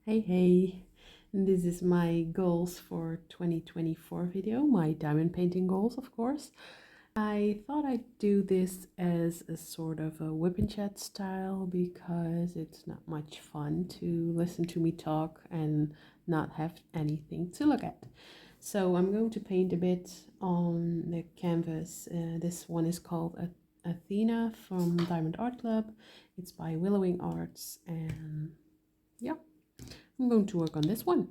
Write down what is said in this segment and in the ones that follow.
Hey, this is my goals for 2024 video, my diamond painting goals, of course. I thought I'd do this as a sort of a whip and chat style because it's not much fun to listen to me talk and not have anything to look at. So I'm going to paint a bit on the canvas. This one is called Athena from Diamond Art Club. It's by Willowing Arts, and yeah, I'm going to work on this one.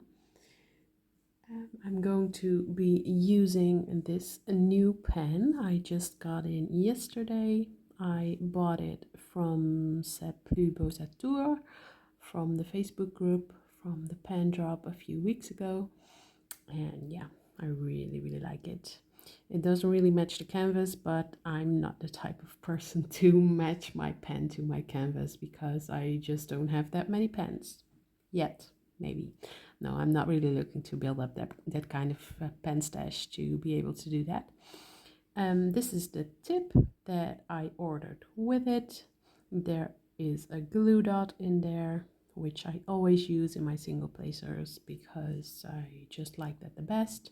I'm going to be using this new pen. I just got in yesterday. I bought it from Beau from the Facebook group, from the pen drop a few weeks ago. And yeah, I really like it. It doesn't really match the canvas, but I'm not the type of person to match my pen to my canvas because I just don't have that many pens yet. Maybe. No, I'm not really looking to build up that kind of pen stash to be able to do that. This is the tip that I ordered with it. There is a glue dot in there, which I always use in my single placers because I just like that the best.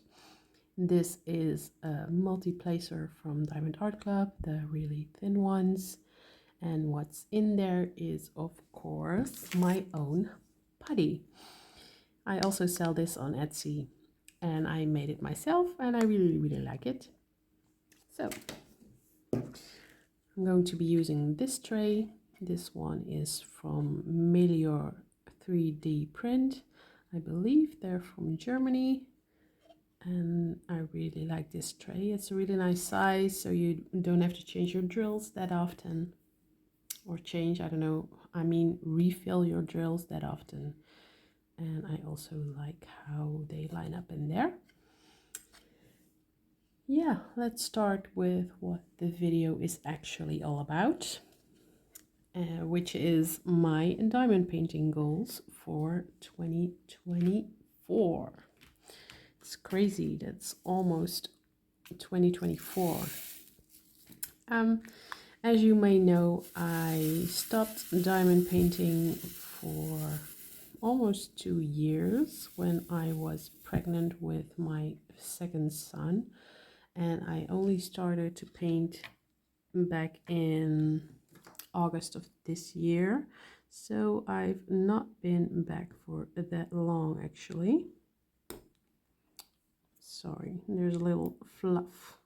This is a multi-placer from Diamond Art Club, the really thin ones. And what's in there is, of course, my own putty. I also sell this on Etsy and I made it myself and I really like it. So I'm going to be using this tray. This one is from Melior 3D Print. I believe they're from Germany. And I really like this tray. It's a really nice size, so you don't have to change your drills that often. Or change, I don't know, I mean refill your drills that often. And I also like how they line up in there. Yeah, let's start with what the video is actually all about, which is my diamond painting goals for 2024. It's crazy, that's almost 2024. As you may know, I stopped diamond painting for almost 2 years when I was pregnant with my second son, and I only started to paint back in August of this year, so I've not been back for that long actually. Sorry, there's a little fluff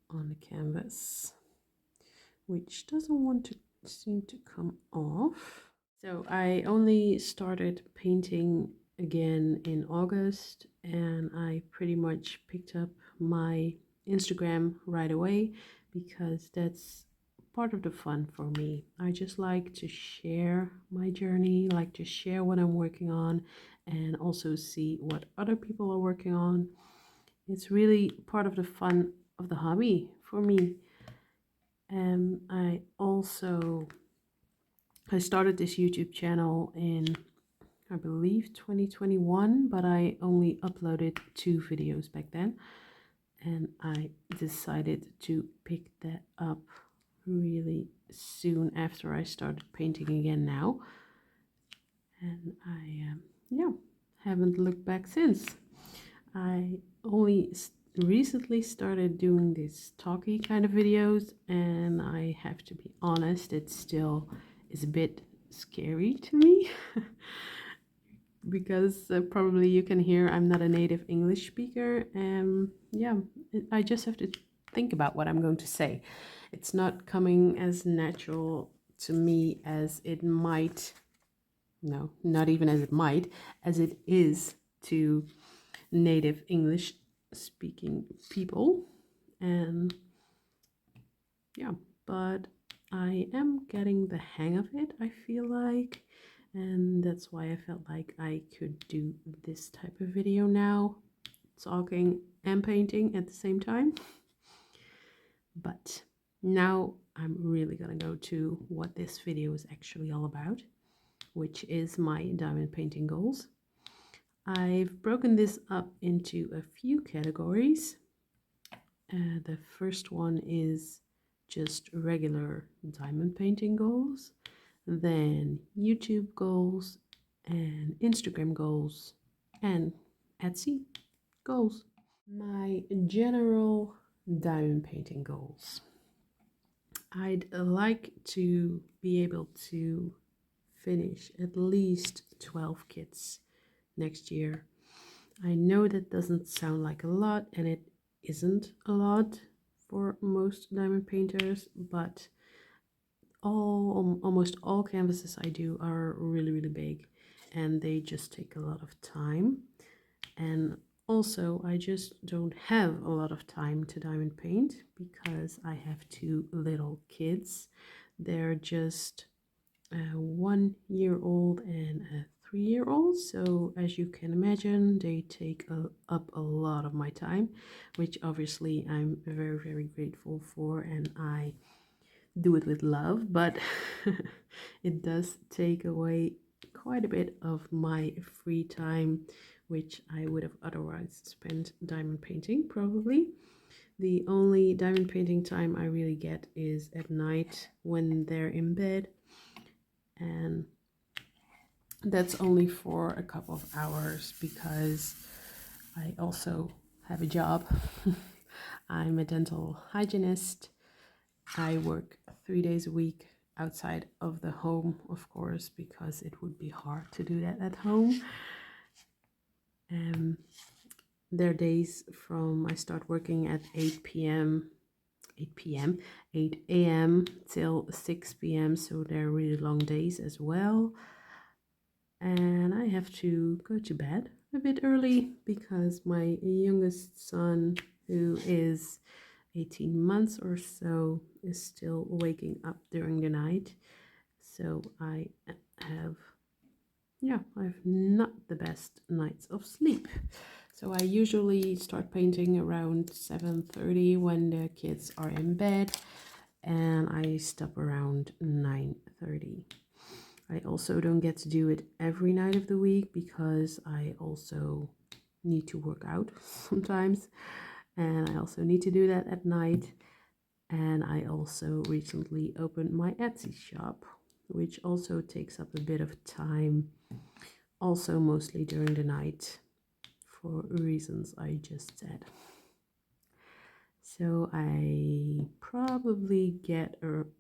on the canvas which doesn't want to seem to come off. So I only started painting again in August, and I pretty much picked up my Instagram right away because that's part of the fun for me. I just like to share my journey, like to share what I'm working on and also see what other people are working on. It's really part of the fun of the hobby for me. I started this YouTube channel in, I believe, 2021, but I only uploaded 2 videos back then, and I decided to pick that up really soon after I started painting again now, and I haven't looked back since. I only recently started doing these talky kind of videos, and I have to be honest, it still is a bit scary to me because probably you can hear I'm not a native English speaker, and yeah, I just have to think about what I'm going to say. It's not coming as natural to me as it might, no, not even as it might, as it is to native English speaking people. And yeah, but I am getting the hang of it, I feel like, and that's why I felt like I could do this type of video now, talking and painting at the same time. But now I'm really gonna go to what this video is actually all about, which is my diamond painting goals. I've broken this up into a few categories. The first one is just regular diamond painting goals, then YouTube goals, and Instagram goals and Etsy goals. My general diamond painting goals. I'd like to be able to finish at least 12 kits next year. I know that doesn't sound like a lot, and it isn't a lot for most diamond painters, but almost all canvases I do are really big, and they just take a lot of time. And also, I just don't have a lot of time to diamond paint because I have two little kids. They're just a 1 year old and a 3 year old. So, as you can imagine, they take up a lot of my time, which obviously I'm very grateful for, and I do it with love, but it does take away quite a bit of my free time, which I would have otherwise spent diamond painting probably. The only diamond painting time I really get is at night when they're in bed, and that's only for a couple of hours because I also have a job. I'm a dental hygienist. I work 3 days a week outside of the home, of course, because it would be hard to do that at home. There are days from I start working at 8 a.m. till 6 p.m. So they're really long days as well. And I have to go to bed a bit early because my youngest son, who is 18 months or so, is still waking up during the night. So I have not the best nights of sleep. So I usually start painting around 7:30 when the kids are in bed, and I stop around 9:30. I also don't get to do it every night of the week because I also need to work out sometimes, and I also need to do that at night. And I also recently opened my Etsy shop, which also takes up a bit of time, also mostly during the night for reasons I just said. So I probably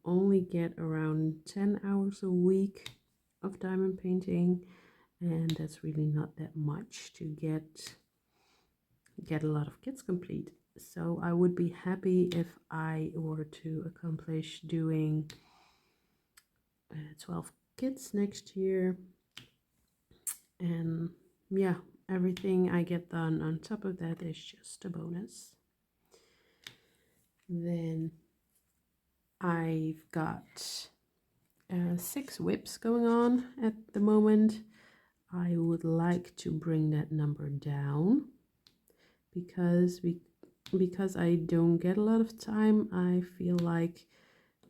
only get around 10 hours a week of diamond painting, and that's really not that much to get a lot of kits complete. So I would be happy if I were to accomplish doing 12 kits next year, and yeah, everything I get done on top of that is just a bonus. Then I've got 6 whips going on at the moment. I would like to bring that number down because I don't get a lot of time. I feel like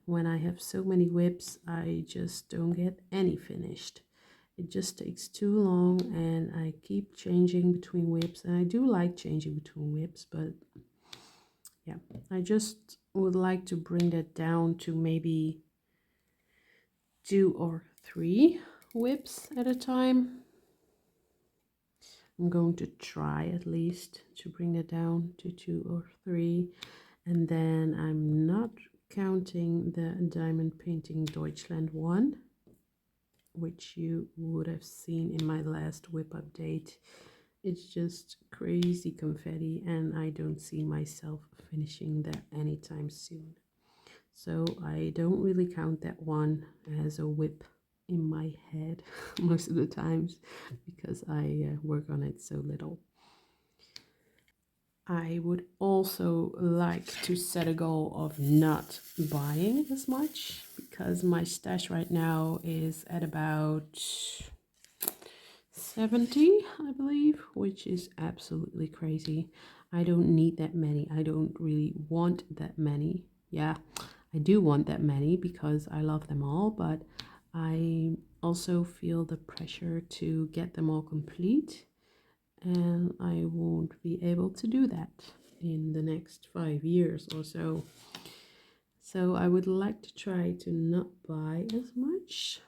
when I have so many whips, I just don't get any finished. It just takes too long, and I keep changing between whips, and I do like changing between whips, but yeah, I just would like to bring that down to maybe 2 or 3 whips at a time. I'm going to try at least to bring it down to 2 or 3, and then I'm not counting the diamond painting Deutschland one, which you would have seen in my last whip update. It's just crazy confetti, and I don't see myself finishing that anytime soon. So I don't really count that one as a whip in my head most of the times because I work on it so little. I would also like to set a goal of not buying as much because my stash right now is at about 70, I believe, which is absolutely crazy. I don't need that many. I don't really want that many. Yeah, I do want that many because I love them all, but I also feel the pressure to get them all complete, and I won't be able to do that in the next 5 years or so. So I would like to try to not buy as much,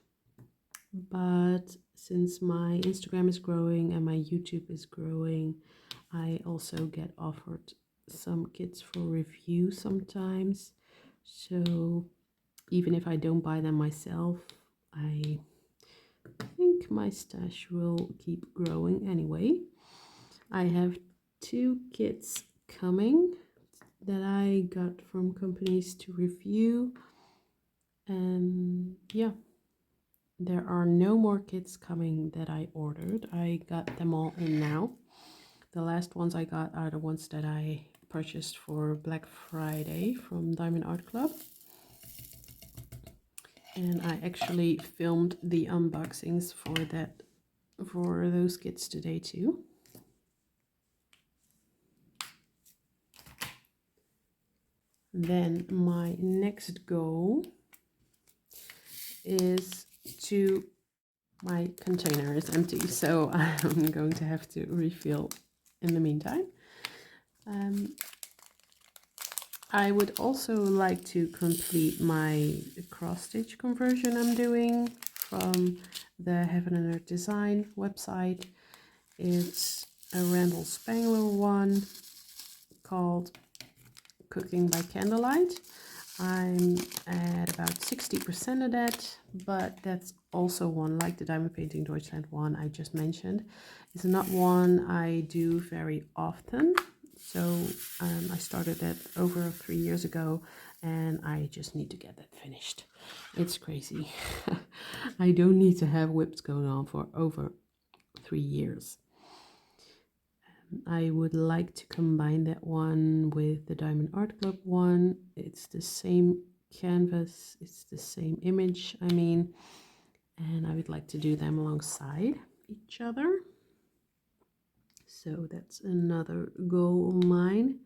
but since my Instagram is growing and my YouTube is growing, I also get offered some kits for review sometimes. So even if I don't buy them myself, I think my stash will keep growing anyway. I have 2 kits coming that I got from companies to review, and yeah, there are no more kits coming that I ordered. I got them all in now. The last ones I got are the ones that I purchased for Black Friday from Diamond Art Club. And I actually filmed the unboxings for those kits today too. Then my next goal is to, my container is empty, so I'm going to have to refill in the meantime. I would also like to complete my cross stitch conversion I'm doing from the Heaven and Earth Design website. It's a Randall Spangler one called Cooking by Candlelight. I'm at about 60% of that, but that's also one, like the Diamond Painting Deutschland one I just mentioned. It's not one I do very often. So I started that over 3 years ago, and I just need to get that finished. It's crazy. I don't need to have whips going on for over 3 years. I would like to combine that one with the Diamond Art Club one. It's the same canvas, it's the same image, I mean, and I would like to do them alongside each other. So that's another goal of mine,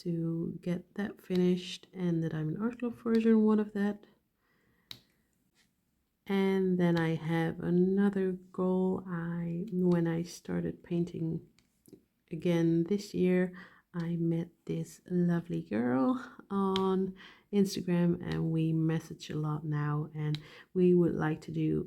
to get that finished, and the Diamond Art Club version one of that. And then I have another goal. When I started painting again this year, I met this lovely girl on Instagram and we message a lot now, and we would like to do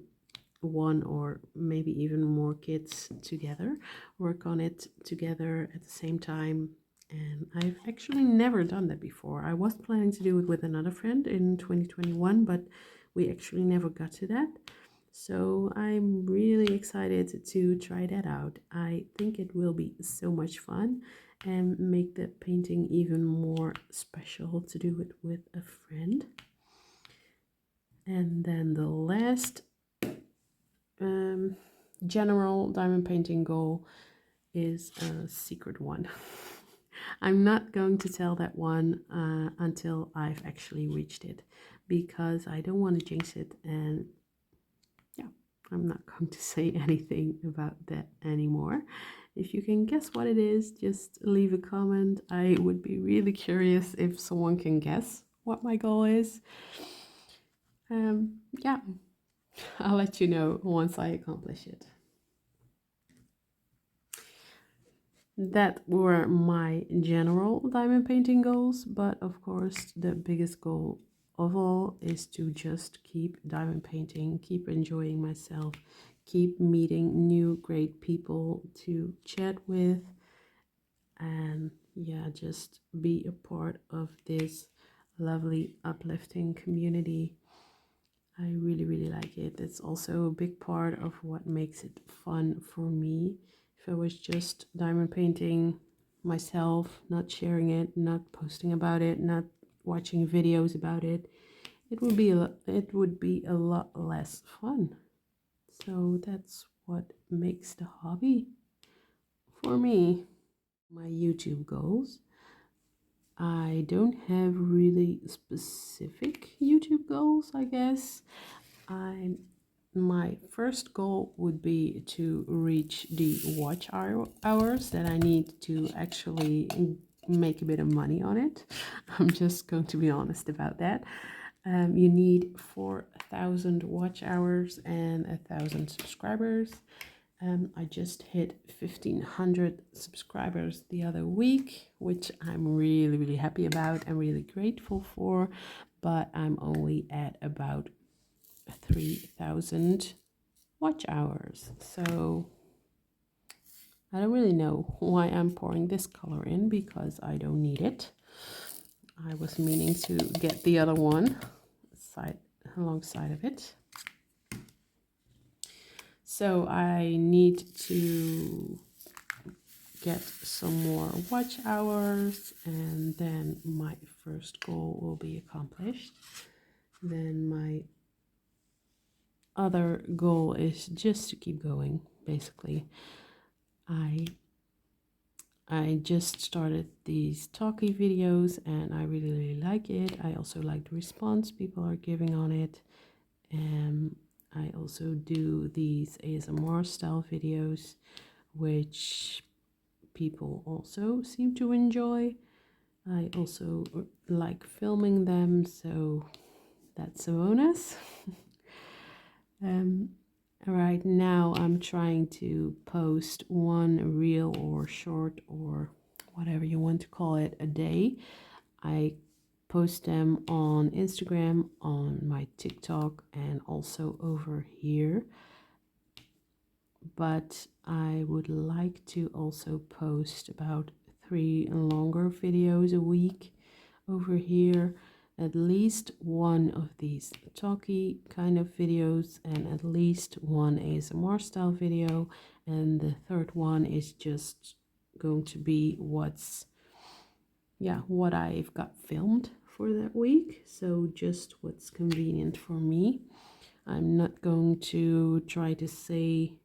one or maybe even more kits together, work on it together at the same time. And I've actually never done that before. I was planning to do it with another friend in 2021, but we actually never got to that. So I'm really excited to try that out. I think it will be so much fun and make the painting even more special to do it with a friend. And then the last general diamond painting goal is a secret one. I'm not going to tell that one until I've actually reached it, because I don't want to jinx it, and yeah, I'm not going to say anything about that anymore. If you can guess what it is, just leave a comment. I would be really curious if someone can guess what my goal is. Yeah, I'll let you know once I accomplish it. That were my general diamond painting goals, but of course the biggest goal of all is to just keep diamond painting, keep enjoying myself, keep meeting new great people to chat with, and yeah, just be a part of this lovely uplifting community. I really, really like it. It's also a big part of what makes it fun for me. If I was just diamond painting myself, not sharing it, not posting about it, not watching videos about it, it would be a lot less fun. So that's what makes the hobby for me. My YouTube goals. I don't have really specific YouTube goals, I guess. My first goal would be to reach the hours that I need to actually make a bit of money on it. I'm just going to be honest about that. You need 4,000 watch hours and 1,000 subscribers. I just hit 1,500 subscribers the other week, which I'm really, really happy about and really grateful for, but I'm only at about 3,000 watch hours. So I don't really know why I'm pouring this color in because I don't need it. I was meaning to get the other one side alongside of it. So I need to get some more watch hours and then my first goal will be accomplished. Then my other goal is just to keep going. Basically, I just started these talkie videos and I really like it. I also like the response people are giving on it. I also do these ASMR style videos, which people also seem to enjoy. I also like filming them, so that's a bonus. Right now I'm trying to post one reel or short or whatever you want to call it a day. I post them on Instagram, on my TikTok, and also over here. But I would like to also post about 3 longer videos a week over here, at least one of these talky kind of videos and at least one ASMR style video, and the third one is just going to be what I've got filmed for that week, so just what's convenient for me. I'm not going to try to say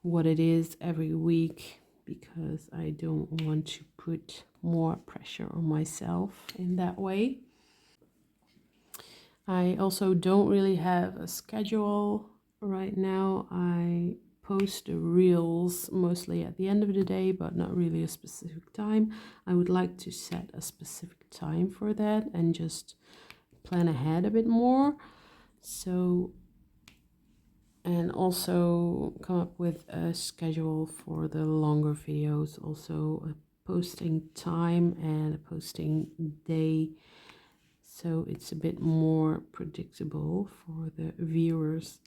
what it is every week because I don't want to put more pressure on myself in that way. I also don't really have a schedule right now. I post the reels mostly at the end of the day, but not really a specific time. I would like to set a specific time for that and just plan ahead a bit more. So, and also come up with a schedule for the longer videos, also a posting time and a posting day, so it's a bit more predictable for the viewers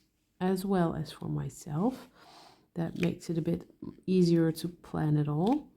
as well as for myself. That makes it a bit easier to plan it all.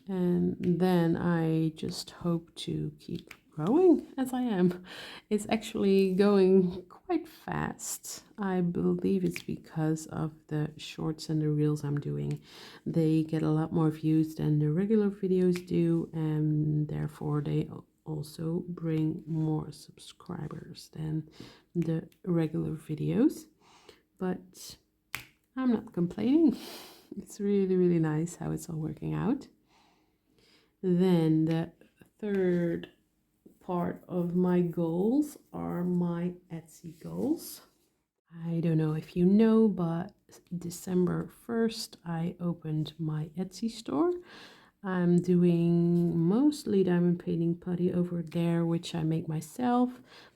And then I just hope to keep growing as I am. It's actually going quite fast. I believe it's because of the shorts and the reels I'm doing. They get a lot more views than the regular videos do, and therefore they also bring more subscribers than the regular videos. But I'm not complaining. It's really nice how it's all working out. Then the third part of my goals are my Etsy goals. I don't know if you know, but December 1st I opened my Etsy store. I'm doing mostly diamond painting putty over there, which I make myself.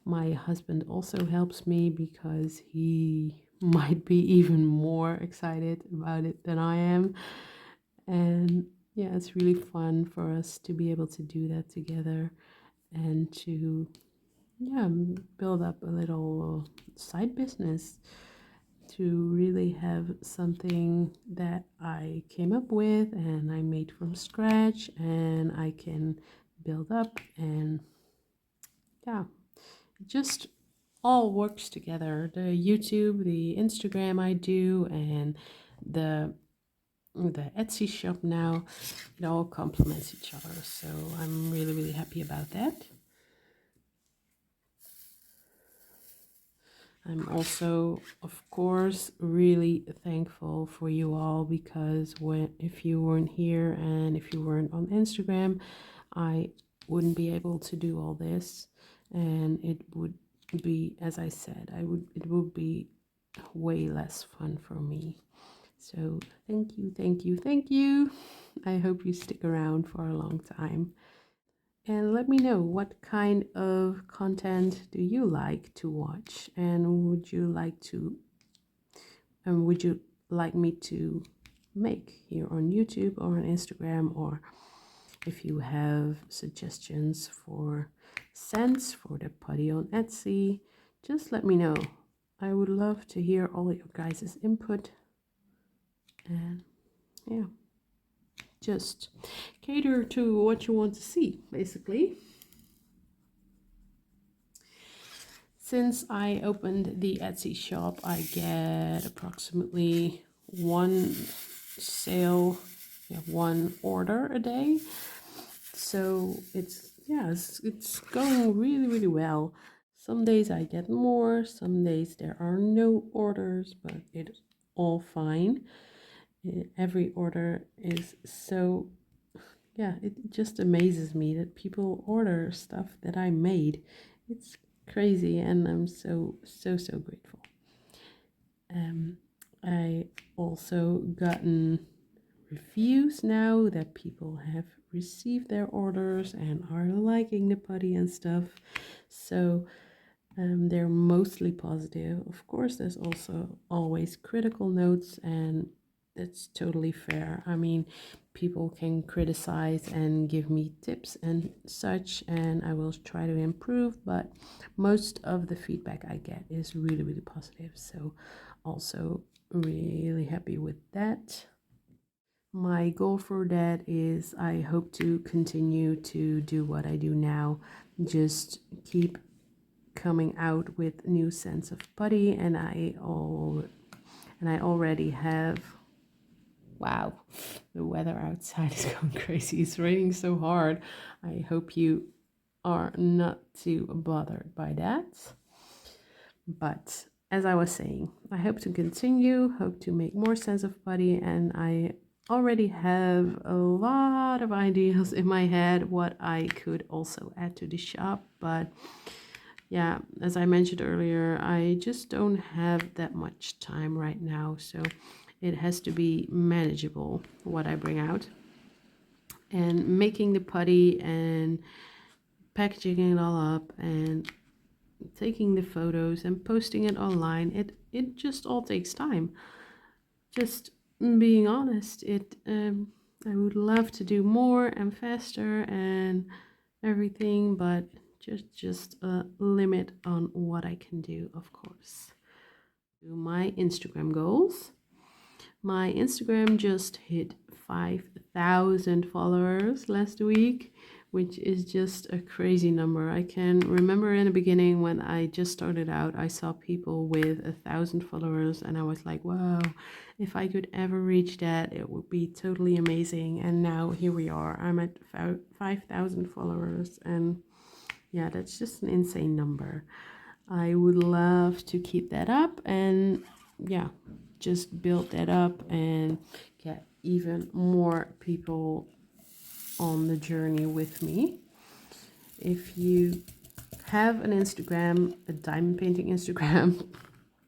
My husband also helps me because he might be even more excited about it than I am. And yeah, it's really fun for us to be able to do that together and to build up a little side business, to really have something that I came up with and I made from scratch and I can build up, and yeah, it just all works together. The YouTube, the Instagram I do, and the Etsy shop now, it all complements each other. So I'm really happy about that. I'm also, of course, really thankful for you all, because if you weren't here and if you weren't on Instagram, I wouldn't be able to do all this, and it would be, as I said, it would be way less fun for me. So thank you. I hope you stick around for a long time. And let me know, what kind of content do you like to watch, and would you like me to make here on YouTube or on Instagram, or if you have suggestions for scents for the putty on Etsy, just let me know. I would love to hear all your guys' input, and yeah, just cater to what you want to see, basically. Since I opened the Etsy shop, I get approximately one sale, one order a day. So it's going really well. Some days I get more, some days there are no orders, but it's all fine. Every order is so, yeah, it just amazes me that people order stuff that I made. It's crazy, and I'm so grateful. I also gotten reviews now that people have received their orders and are liking the putty and stuff. So they're mostly positive. Of course, there's also always critical notes, and that's totally fair. I mean, people can criticize and give me tips and such, and I will try to improve, but most of the feedback I get is really positive. So also really happy with that. My goal for that is I hope to continue to do what I do now, just keep coming out with new scents of putty, and I already have, wow, the weather outside is going crazy. It's raining so hard. I hope you are not too bothered by that. But as I was saying, I hope to continue, hope to make more sense of putty, and I already have a lot of ideas in my head what I could also add to the shop. But yeah, as I mentioned earlier, I just don't have that much time right now, so it has to be manageable what I bring out. And making the putty and packaging it all up and taking the photos and posting it online, it just all takes time. Just being honest, I would love to do more and faster and everything, but just a limit on what I can do, of course. My Instagram goals. My Instagram just hit 5,000 followers last week, which is just a crazy number. I can remember in the beginning when I just started out, I saw people with 1,000 followers, and I was like, wow, if I could ever reach that, it would be totally amazing. And now here we are. I'm at 5,000 followers, and yeah, that's just an insane number. I would love to keep that up and yeah, just build that up and get even more people on the journey with me. If you have an Instagram, a diamond painting Instagram,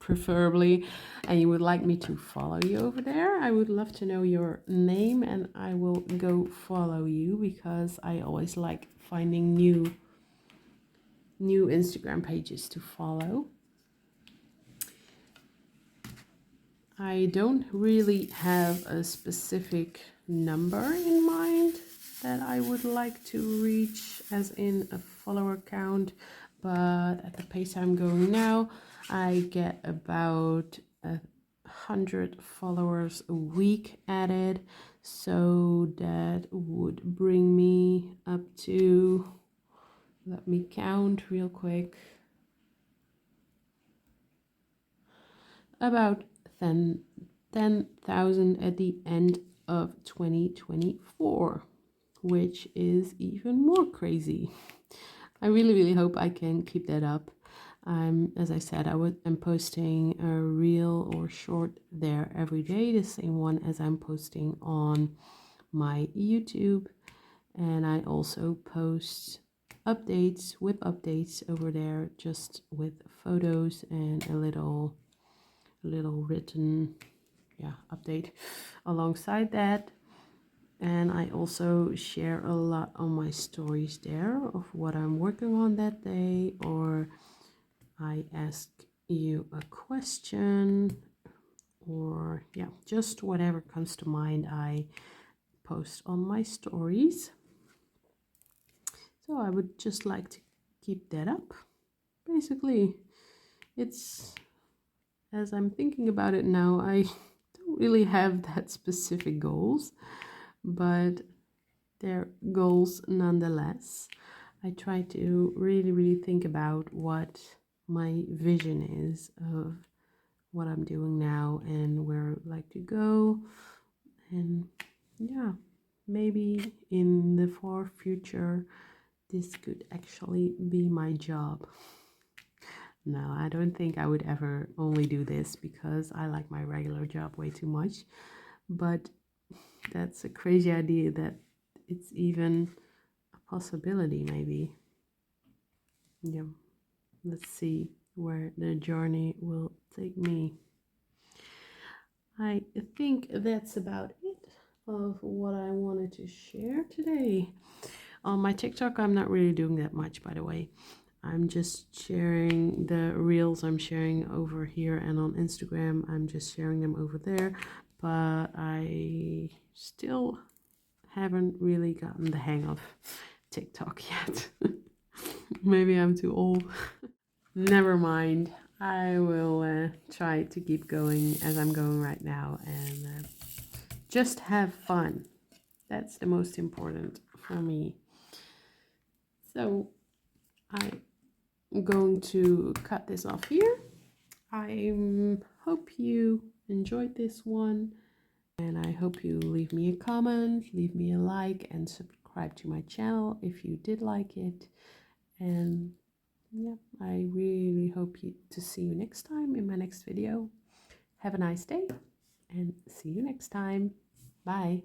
preferably, and you would like me to follow you over there, I would love to know your name and I will go follow you, because I always like finding new Instagram pages to follow. I don't really have a specific number in mind that I would like to reach as in a follower count, but at the pace I'm going now, I get about 100 followers a week added, so that would bring me up to, let me count real quick, about 10,000 at the end of 2024, which is even more crazy. I really hope I can keep that up. As I said, I'm posting a reel or short there every day, the same one as I'm posting on my YouTube, and I also post updates, whip updates over there, just with photos and a little written update alongside that. And I also share a lot on my stories there of what I'm working on that day, or I ask you a question, or just whatever comes to mind I post on my stories. So I would just like to keep that up. Basically, it's as I'm thinking about it now, I don't really have that specific goals, but they're goals nonetheless. I try to really think about what my vision is of what I'm doing now and where I'd like to go. And yeah, maybe in the far future, this could actually be my job. No, I don't think I would ever only do this because I like my regular job way too much. But that's a crazy idea that it's even a possibility, maybe. Yeah, let's see where the journey will take me. I think that's about it of what I wanted to share today. On my TikTok, I'm not really doing that much, by the way. I'm just sharing the reels I'm sharing over here, and on Instagram, I'm just sharing them over there. But I still haven't really gotten the hang of TikTok yet. Maybe I'm too old. Never mind. I will try to keep going as I'm going right now and just have fun. That's the most important for me. So I'm going to cut this off here. I hope you enjoyed this one, and I hope you leave me a comment, leave me a like, and subscribe to my channel if you did like it. And yeah, I really hope to see you next time in my next video. Have a nice day and see you next time. Bye.